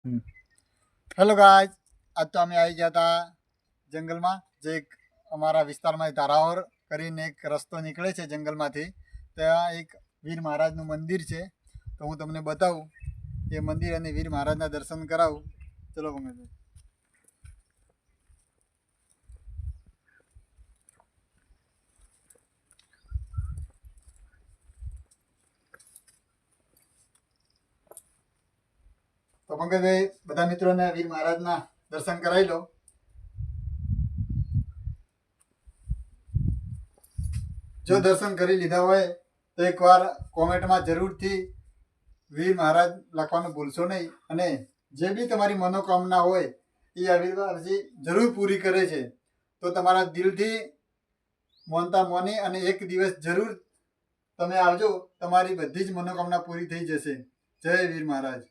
Hello guys, આજ તો અમે આવી ગયા હતા જંગલમાં. જે એક અમારા વિસ્તારમાં ધારાવર કરીને એક રસ્તો નીકળે છે જંગલમાંથી. ત્યાં એક વીર મહારાજનું મંદિર છે, તો હું તમને બતાવું એ મંદિર અને વીર મહારાજના દર્શન કરાવું. ચલો ગમે તો પંકજભાઈ બધા મિત્રોને વીર મહારાજના દર્શન કરાવી લો. જો દર્શન કરી લીધા હોય તો એકવાર કોમેન્ટમાં જરૂરથી વીર મહારાજ લખવાનું ભૂલશો નહીં. અને જે બી તમારી મનોકામના હોય એ આ વીર મહારાજજી જરૂર પૂરી કરે છે. તો તમારા દિલથી મોનતા મોની અને એક દિવસ જરૂર તમે આવજો, તમારી બધી જ મનોકામના પૂરી થઈ જશે. જય વીર મહારાજ.